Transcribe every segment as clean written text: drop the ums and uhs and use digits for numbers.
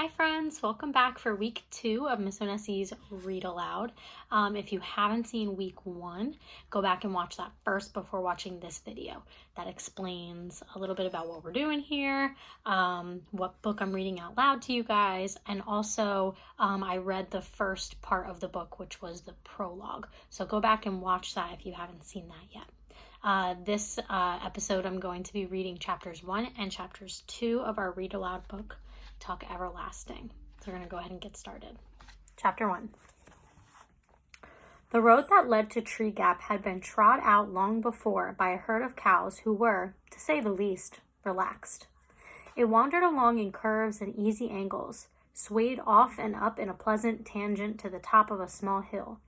Hi friends, welcome back for week 2 of Miss Onesi's Read Aloud. If you haven't seen week 1, go back and watch that first before watching this video. That explains a little bit about what we're doing here, what book I'm reading out loud to you guys, and also I read the first part of the book, which was the prologue. So go back and watch that if you haven't seen that yet. This episode I'm going to be reading chapters 1 and chapters 2 of our Read Aloud book, Tuck Everlasting. So we're going to go ahead and get started. Chapter 1. The road that led to Tree Gap had been trod out long before by a herd of cows who were, to say the least, relaxed. It wandered along in curves and easy angles, swayed off and up in a pleasant tangent to the top of a small hill,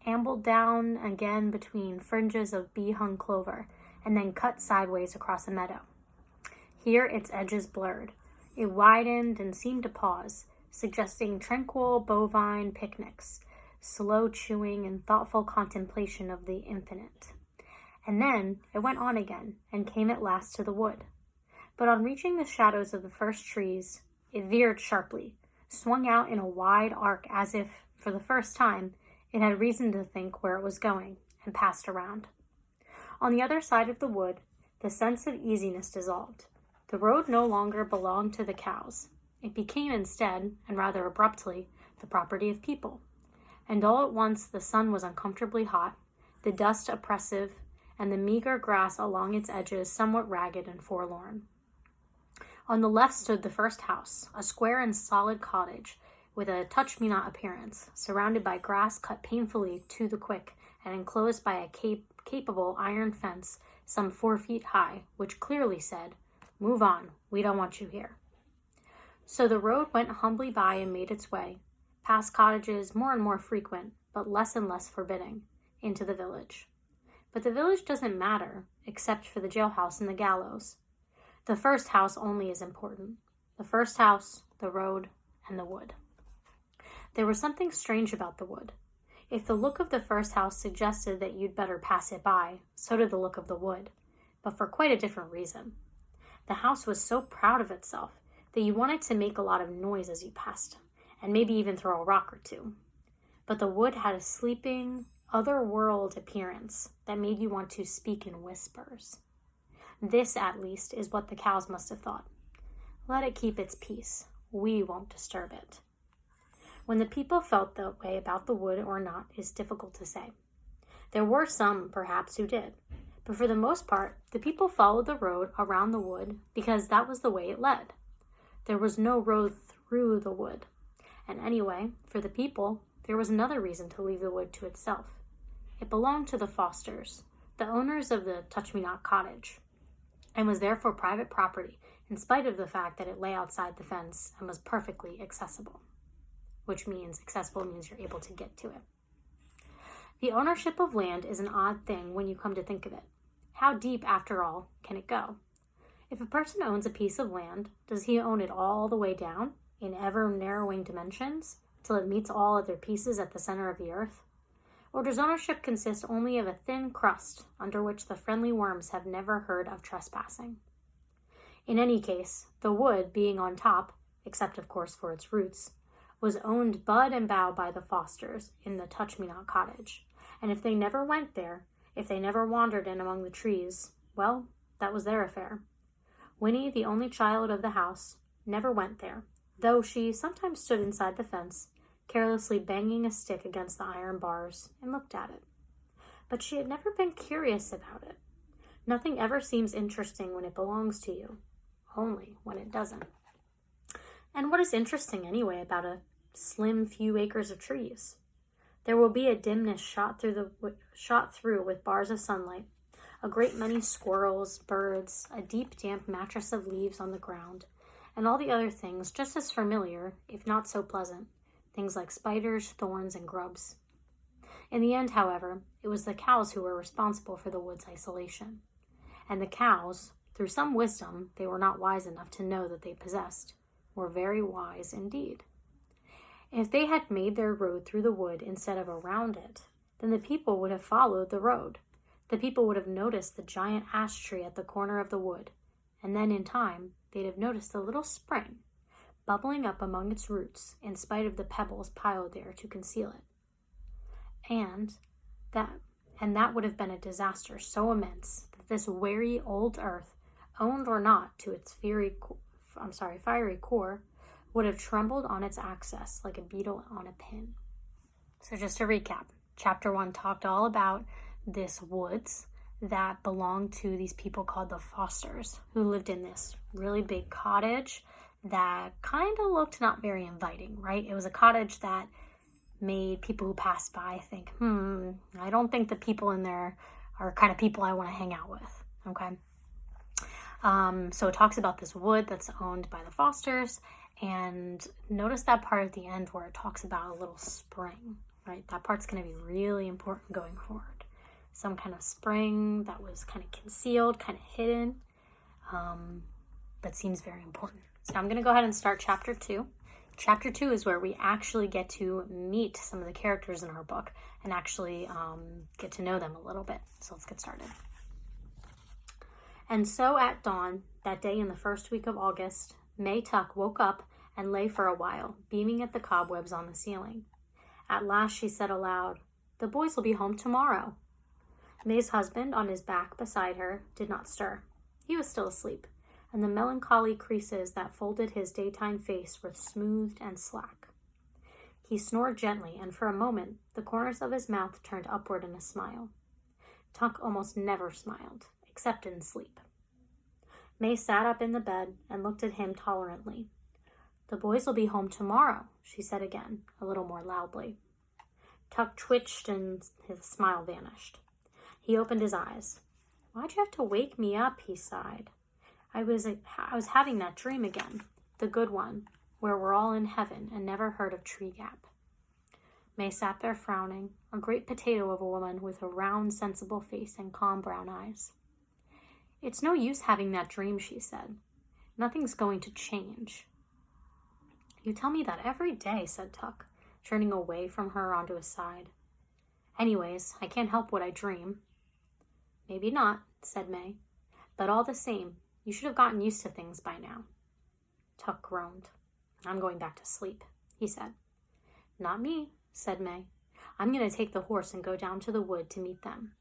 ambled down again between fringes of bee-hung clover, and then cut sideways across a meadow. Here its edges blurred. It widened and seemed to pause, suggesting tranquil bovine picnics, slow chewing and thoughtful contemplation of the infinite. And then it went on again and came at last to the wood. But on reaching the shadows of the first trees, it veered sharply, swung out in a wide arc as if, for the first time, it had reason to think where it was going, and passed around. On the other side of the wood, the sense of easiness dissolved. The road no longer belonged to the cows. It became instead, and rather abruptly, the property of people. And all at once the sun was uncomfortably hot, the dust oppressive, and the meager grass along its edges somewhat ragged and forlorn. On the left stood the first house, a square and solid cottage, with a touch-me-not appearance, surrounded by grass cut painfully to the quick, and enclosed by a capable iron fence some 4 feet high, which clearly said, "Move on, we don't want you here." So the road went humbly by and made its way, past cottages more and more frequent, but less and less forbidding, into the village. But the village doesn't matter, except for the jailhouse and the gallows. The first house only is important. The first house, the road, and the wood. There was something strange about the wood. If the look of the first house suggested that you'd better pass it by, so did the look of the wood, but for quite a different reason. The house was so proud of itself that you wanted to make a lot of noise as you passed, and maybe even throw a rock or two. But the wood had a sleeping, other-world appearance that made you want to speak in whispers. This, at least, is what the cows must have thought. Let it keep its peace. We won't disturb it. When the people felt that way about the wood or not is difficult to say. There were some, perhaps, who did. But for the most part, the people followed the road around the wood because that was the way it led. There was no road through the wood. And anyway, for the people, there was another reason to leave the wood to itself. It belonged to the Fosters, the owners of the Touch-Me-Not cottage, and was therefore private property, in spite of the fact that it lay outside the fence and was perfectly accessible. Which means accessible means you're able to get to it. The ownership of land is an odd thing when you come to think of it. How deep, after all, can it go? If a person owns a piece of land, does he own it all the way down, in ever-narrowing dimensions, till it meets all other pieces at the center of the earth? Or does ownership consist only of a thin crust under which the friendly worms have never heard of trespassing? In any case, the wood, being on top, except of course for its roots, was owned bud and bough by the Fosters in the Touch-Me-Not cottage, and if they never went there, if they never wandered in among the trees, well, that was their affair. Winnie, the only child of the house, never went there, though she sometimes stood inside the fence, carelessly banging a stick against the iron bars, and looked at it. But she had never been curious about it. Nothing ever seems interesting when it belongs to you, only when it doesn't. And what is interesting anyway about a slim few acres of trees? There will be a dimness shot through with bars of sunlight, a great many squirrels, birds, a deep damp mattress of leaves on the ground, and all the other things just as familiar, if not so pleasant, things like spiders, thorns, and grubs. In the end, however, it was the cows who were responsible for the wood's isolation. And the cows, through some wisdom they were not wise enough to know that they possessed, were very wise indeed. If they had made their road through the wood instead of around it, then the people would have followed the road. The people would have noticed the giant ash tree at the corner of the wood, and then in time they'd have noticed a little spring, bubbling up among its roots in spite of the pebbles piled there to conceal it. And that would have been a disaster so immense that this wary old earth, owned or not to its fiery core, would have trembled on its axis like a beetle on a pin. So just to recap, chapter 1 talked all about this woods that belonged to these people called the Fosters, who lived in this really big cottage that kind of looked not very inviting, right? It was a cottage that made people who passed by think, I don't think the people in there are kind of people I want to hang out with, okay? So it talks about this wood that's owned by the Fosters, and notice that part at the end where it talks about a little spring, right? That part's going to be really important going forward. Some kind of spring that was kind of concealed, kind of hidden, but seems very important. So I'm going to go ahead and start chapter 2. Chapter 2 is where we actually get to meet some of the characters in our book and actually get to know them a little bit. So let's get started. And so at dawn, that day in the first week of August, May Tuck woke up and lay for a while, beaming at the cobwebs on the ceiling. At last she said aloud, "The boys will be home tomorrow." May's husband, on his back beside her, did not stir. He was still asleep, and the melancholy creases that folded his daytime face were smoothed and slack. He snored gently, and for a moment the corners of his mouth turned upward in a smile. Tuck almost never smiled, except in sleep. May sat up in the bed and looked at him tolerantly. "The boys will be home tomorrow," she said again, a little more loudly. Tuck twitched and his smile vanished. He opened his eyes. "Why'd you have to wake me up?" he sighed. I was having that dream again, the good one, where we're all in heaven and never heard of Tree Gap." May sat there frowning, a great potato of a woman with a round, sensible face and calm brown eyes. "It's no use having that dream," she said. "Nothing's going to change." "You tell me that every day," said Tuck, turning away from her onto his side. "Anyways, I can't help what I dream." "Maybe not," said May. "But all the same, you should have gotten used to things by now." Tuck groaned. "I'm going back to sleep," he said. "Not me," said May. "I'm going to take the horse and go down to the wood to meet them."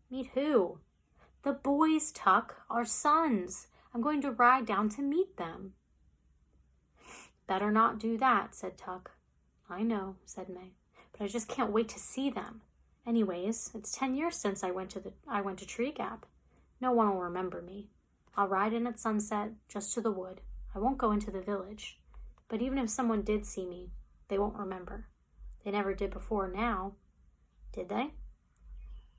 "Meet who?" "The boys, Tuck, our sons. I'm going to ride down to meet them." "Better not do that," said Tuck. "I know," said May, "but I just can't wait to see them. Anyways, it's 10 years since I went to Tree Gap. No one will remember me. I'll ride in at sunset, just to the wood. I won't go into the village. But even if someone did see me, they won't remember. They never did before now. Did they?"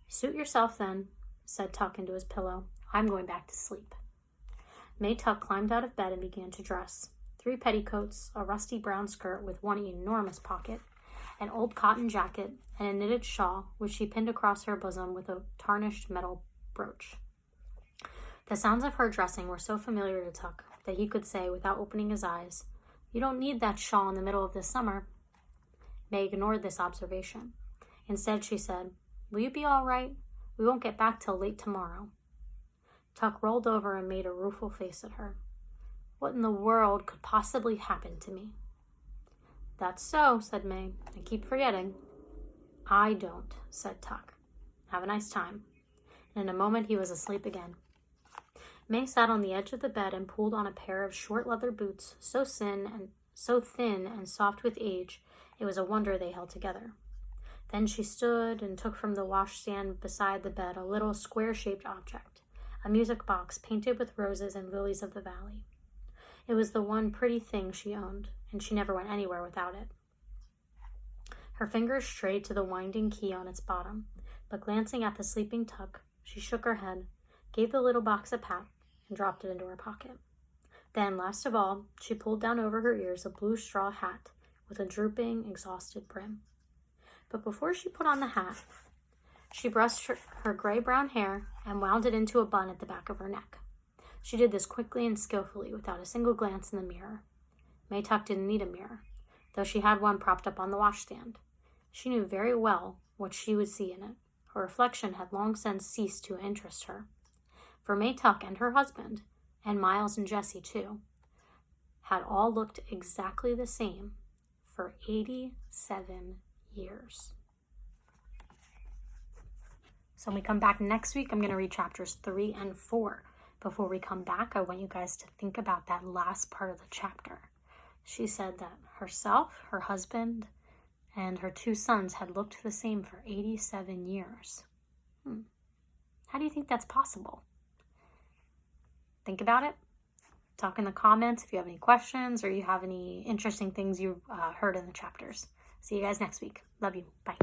"Suit yourself then," said Tuck into his pillow. "I'm going back to sleep." May Tuck climbed out of bed and began to dress. 3 petticoats, a rusty brown skirt with one enormous pocket, an old cotton jacket, and a knitted shawl, which she pinned across her bosom with a tarnished metal brooch. The sounds of her dressing were so familiar to Tuck that he could say, without opening his eyes, "You don't need that shawl in the middle of the summer." May ignored this observation. Instead, she said, "Will you be all right? We won't get back till late tomorrow." Tuck rolled over and made a rueful face at her. "What in the world could possibly happen to me?" "That's so," said May. "I keep forgetting." "I don't," said Tuck. "Have a nice time." And in a moment he was asleep again. May sat on the edge of the bed and pulled on a pair of short leather boots, so thin and soft with age, it was a wonder they held together. Then she stood and took from the washstand beside the bed a little square-shaped object, a music box painted with roses and lilies of the valley. It was the one pretty thing she owned, and she never went anywhere without it. Her fingers strayed to the winding key on its bottom, but glancing at the sleeping Tuck, she shook her head, gave the little box a pat, and dropped it into her pocket. Then, last of all, she pulled down over her ears a blue straw hat with a drooping, exhausted brim. But before she put on the hat, she brushed her gray-brown hair and wound it into a bun at the back of her neck. She did this quickly and skillfully, without a single glance in the mirror. May Tuck didn't need a mirror, though she had one propped up on the washstand. She knew very well what she would see in it. Her reflection had long since ceased to interest her. For May Tuck and her husband, and Miles and Jessie too, had all looked exactly the same for 87 years. So when we come back next week, I'm going to read chapters 3 and 4. Before we come back, I want you guys to think about that last part of the chapter. She said that herself, her husband, and her 2 sons had looked the same for 87 years. How do you think that's possible? Think about it. Talk in the comments if you have any questions or you have any interesting things you heard in the chapters. See you guys next week. Love you. Bye.